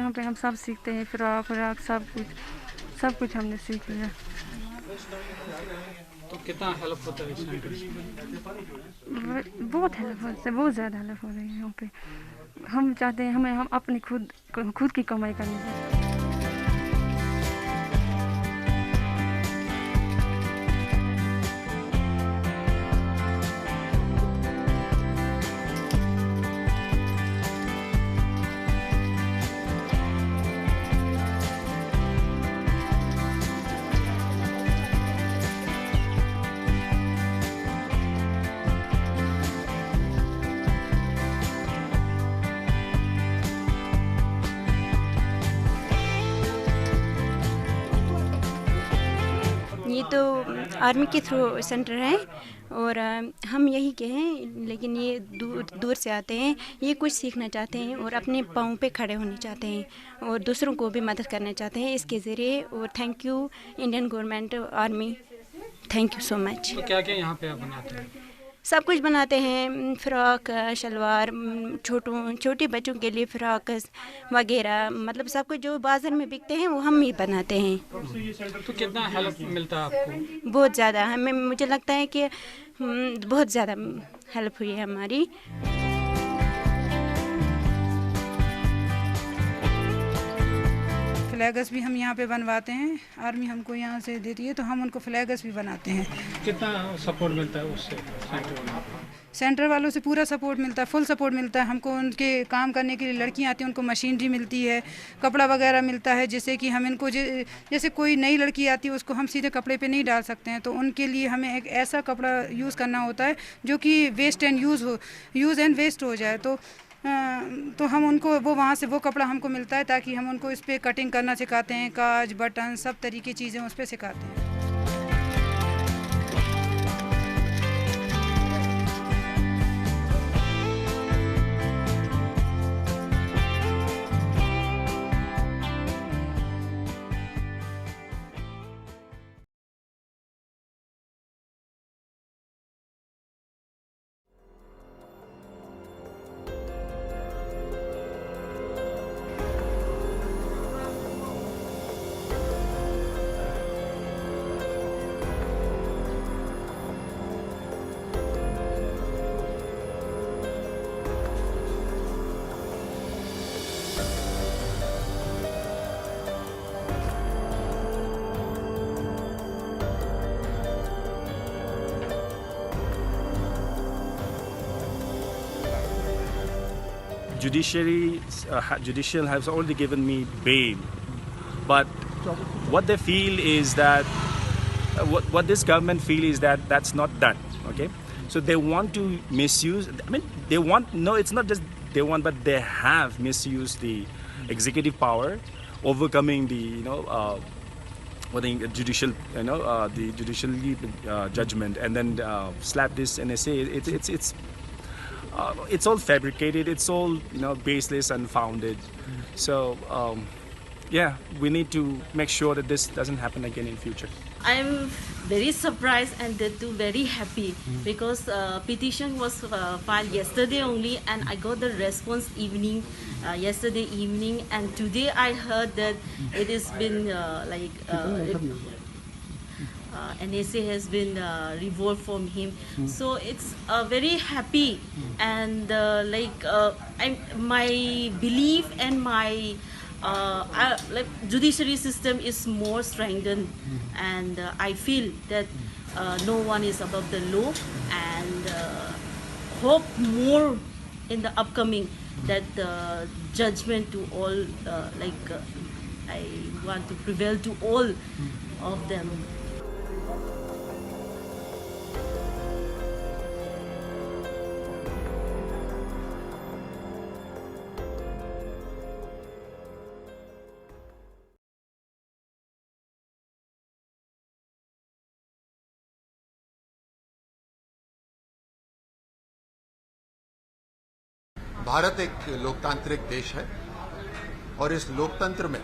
यहाँ पे हम सब सीखते हैं, फ्रॉक सब कुछ हमने सीख लिया। तो कितना हेल्प होता है सेंटर से? बहुत हेल्प होता है, बहुत ज़्यादा हेल्प हो रही है यहाँ पे। हम चाहते हैं हम अपनी खुद की कमाई करनी चाहिए। ये तो आर्मी के थ्रू सेंटर है और हम यहीं के हैं, लेकिन ये दूर से आते हैं। ये कुछ सीखना चाहते हैं और अपने पाँव पे खड़े होने चाहते हैं और दूसरों को भी मदद करना चाहते हैं इसके ज़रिए। और thank you Indian government, army, thank you so much. तो क्या क्या यहाँ पे आप बनाते हैं? सब कुछ बनाते हैं, फ़्रॉक, शलवार, छोटे बच्चों के लिए फ़्रॉक वगैरह, मतलब सब कुछ जो बाज़ार में बिकते हैं वो हम ही बनाते हैं। तो कितना हेल्प मिलता है आपको? बहुत ज़्यादा हमें, मुझे लगता है कि बहुत ज़्यादा हेल्प हुई है हमारी। फ्लैगस भी हम यहाँ पे बनवाते हैं, आर्मी हमको यहाँ से देती है तो हम उनको फ्लैगस भी बनाते हैं। कितना सपोर्ट मिलता है उससे? सेंटर वालों से पूरा सपोर्ट मिलता है, फुल सपोर्ट मिलता है हमको। उनके काम करने के लिए लड़कियाँ आती हैं, उनको मशीनरी मिलती है, कपड़ा वगैरह मिलता है, जिससे कि हम इनको जैसे कोई नई लड़की आती है उसको हम सीधे कपड़े पे नहीं डाल सकते हैं, तो उनके लिए हमें एक ऐसा कपड़ा यूज़ करना होता है जो कि यूज़ एंड वेस्ट हो जाए। तो हम उनको वो वहाँ से वो कपड़ा हमको मिलता है ताकि हम उनको इस पर कटिंग करना सिखाते हैं, काज बटन सब तरीके चीज़ें उस पर सिखाते हैं। Judicial has already given me bail, but what they feel is that what this government feel is that that's not done. Okay, so they want to misuse. I mean, they want, no, it's not just they want, but they have misused the executive power, overcoming the the judicial the judicial judgment, and then slap this and they say it's all fabricated, it's all baseless, unfounded. So yeah, we need to make sure that this doesn't happen again in future. I'm very surprised and too very happy because petition was filed yesterday only, and I got the response yesterday evening, and today I heard that it has been NSA has been revolved from him. So it's very happy, and my belief and my judiciary system is more strengthened, and I feel that no one is above the law, and hope more in the upcoming that the judgment to all I want to prevail to all of them. Bharat एक लोकतांत्रिक देश है और इस लोकतंत्र में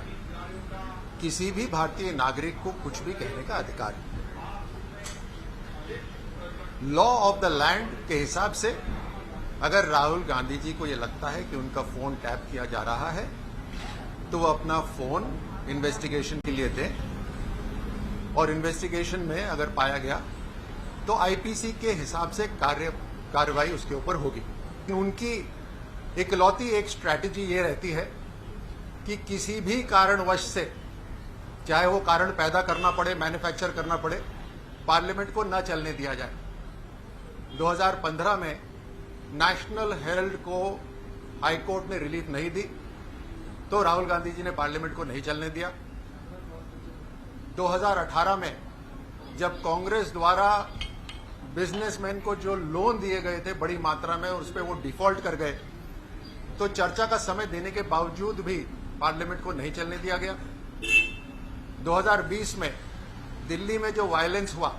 किसी भी भारतीय नागरिक को कुछ भी कहने का अधिकार है। लॉ ऑफ द लैंड के हिसाब से अगर राहुल गांधी जी को ये लगता है कि उनका फोन टैप किया जा रहा है तो वो अपना फोन इन्वेस्टिगेशन के लिए दें, और इन्वेस्टिगेशन में अगर पाया गया तो आईपीसी के हिसाब से कार्रवाई उसके ऊपर होगी। उनकी इकलौती एक स्ट्रैटेजी ये रहती है कि किसी भी कारणवश से, चाहे वो कारण पैदा करना पड़े, मैन्युफैक्चर करना पड़े, पार्लियामेंट को न चलने दिया जाए। 2015 में नेशनल हेरल्ड को हाईकोर्ट ने रिलीफ नहीं दी तो राहुल गांधी जी ने पार्लियामेंट को नहीं चलने दिया। 2018 में जब कांग्रेस द्वारा बिजनेसमैन को जो लोन दिए गए थे बड़ी मात्रा में और उस पर वो डिफॉल्ट कर गए, तो चर्चा का समय देने के बावजूद भी पार्लियामेंट को नहीं चलने दिया गया। 2020 में दिल्ली में जो वायलेंस हुआ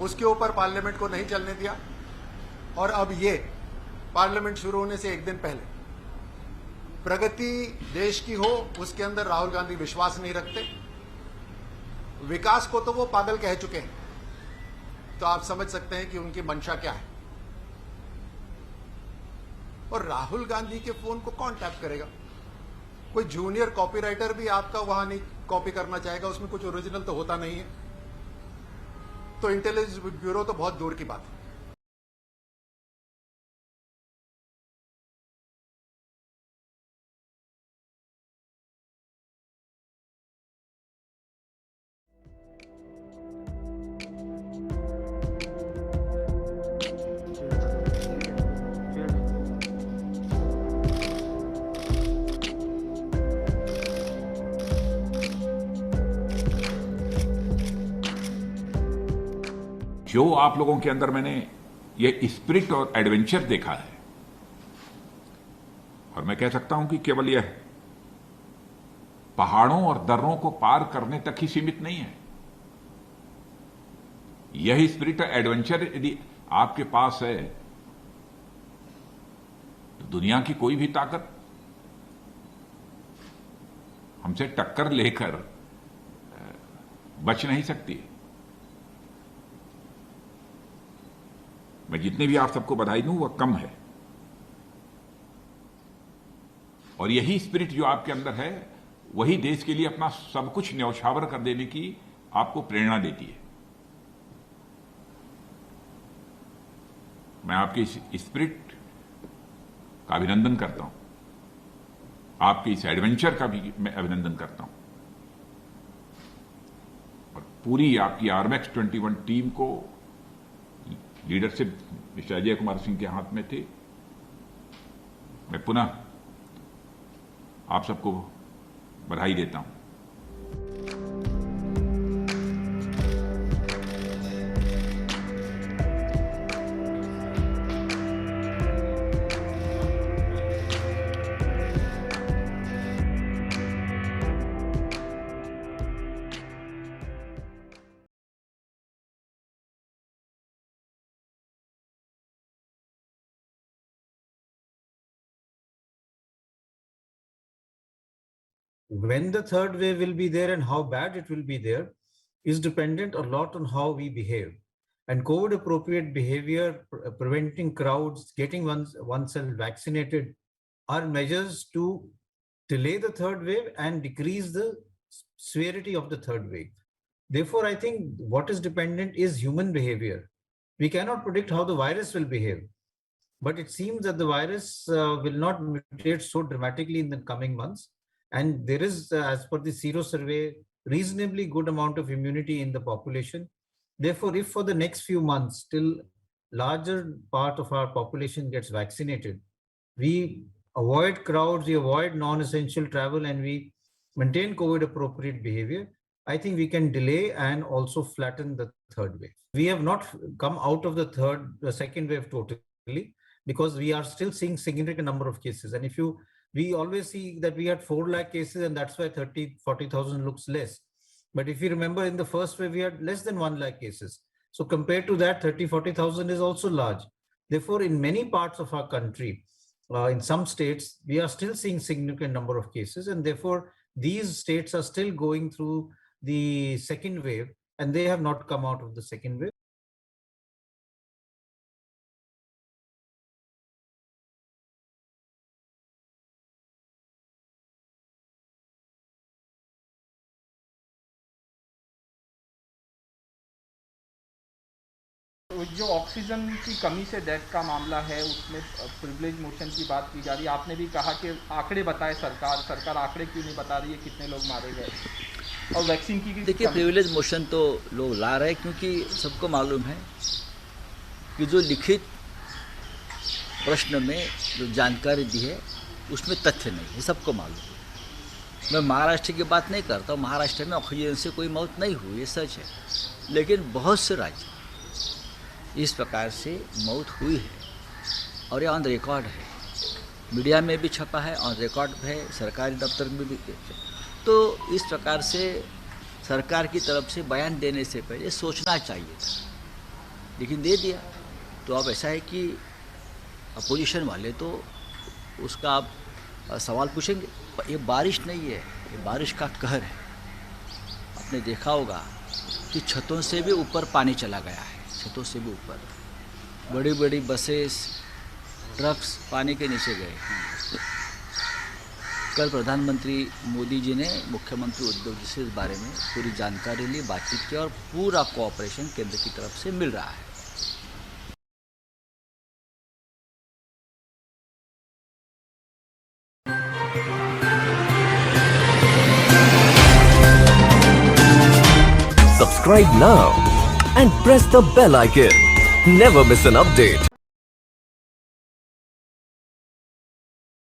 उसके ऊपर पार्लियामेंट को नहीं चलने दिया, और अब ये पार्लियामेंट शुरू होने से एक दिन पहले प्रगति देश की हो उसके अंदर राहुल गांधी विश्वास नहीं रखते। विकास को तो वो पागल कह चुके हैं, तो आप समझ सकते हैं कि उनकी मंशा क्या है। और राहुल गांधी के फोन को कौन टैप करेगा? कोई जूनियर कॉपीराइटर भी आपका वहां नहीं कॉपी करना चाहेगा, उसमें कुछ ओरिजिनल तो होता नहीं है। तो इंटेलिजेंस ब्यूरो तो बहुत दूर की बात है। जो आप लोगों के अंदर मैंने ये स्पिरिट और एडवेंचर देखा है, और मैं कह सकता हूं कि केवल यह पहाड़ों और दर्रों को पार करने तक ही सीमित नहीं है। यही स्पिरिट और एडवेंचर यदि आपके पास है तो दुनिया की कोई भी ताकत हमसे टक्कर लेकर बच नहीं सकती। मैं जितने भी आप सबको बधाई दूं वह कम है, और यही स्पिरिट जो आपके अंदर है वही देश के लिए अपना सब कुछ न्यौछावर कर देने की आपको प्रेरणा देती है। मैं आपके इस स्पिरिट का अभिनंदन करता हूं, आपके इस एडवेंचर का भी मैं अभिनंदन करता हूं, और पूरी आपकी आरमैक्स 21 टीम को लीडरशिप मिस्टर अजय कुमार सिंह के हाथ में थे। मैं पुनः आप सबको बधाई देता हूं। When the third wave will be there and how bad it will be there is dependent a lot on how we behave. And COVID appropriate behavior, preventing crowds, getting oneself vaccinated are measures to delay the third wave and decrease the severity of the third wave. Therefore, I think what is dependent is human behavior. We cannot predict how the virus will behave, but it seems that the virus will not mutate so dramatically in the coming months. And there is, as per the Sero survey, reasonably good amount of immunity in the population. Therefore, if for the next few months, still larger part of our population gets vaccinated, we avoid crowds, we avoid non-essential travel, and we maintain COVID appropriate behavior, I think we can delay and also flatten the third wave. We have not come out of the second wave totally, because we are still seeing significant number of cases. And we always see that we had 4 lakh cases, and that's why 40,000 looks less. But if you remember, in the first wave, we had less than 1 lakh cases. So compared to that, 40,000 is also large. Therefore, in many parts of our country, in some states, we are still seeing significant number of cases. And therefore, these states are still going through the second wave, and they have not come out of the second wave. जो oxygen की कमी से death का मामला है उसमें privilege motion की बात की जा रही है। आपने भी कहा कि आंकड़े बताए सरकार आंकड़े क्यों नहीं बता रही है कितने लोग मारे गए और वैक्सीन की देखिए प्रिविलेज मोशन तो लोग ला रहे हैं क्योंकि सबको मालूम है कि जो लिखित प्रश्न में जो जानकारी दी है उसमें तथ्य नहीं है, सबको मालूम है। मैं महाराष्ट्र की बात नहीं करता हूँ, महाराष्ट्र में ऑक्सीजन से कोई मौत नहीं हुई, ये सच है, लेकिन बहुत से राज्य इस प्रकार से मौत हुई है और ये ऑन रिकॉर्ड है, मीडिया में भी छपा है, ऑन रिकॉर्ड है, सरकारी दफ्तर में भी। तो इस प्रकार से सरकार की तरफ से बयान देने से पहले सोचना चाहिए था, लेकिन दे दिया। तो अब ऐसा है कि अपोजिशन वाले तो उसका आप सवाल पूछेंगे। ये बारिश नहीं है, ये बारिश का कहर है। आपने देखा होगा कि छतों से भी ऊपर पानी चला गया है, छतों से भी ऊपर बड़ी बड़ी बसेस, ट्रक्स पानी के नीचे गए। कल प्रधानमंत्री मोदी जी ने मुख्यमंत्री उद्धव जी से इस बारे में पूरी जानकारी ली, बातचीत की और पूरा कोऑपरेशन केंद्र की तरफ से मिल रहा है। Subscribe now and press the bell icon. Never miss an update.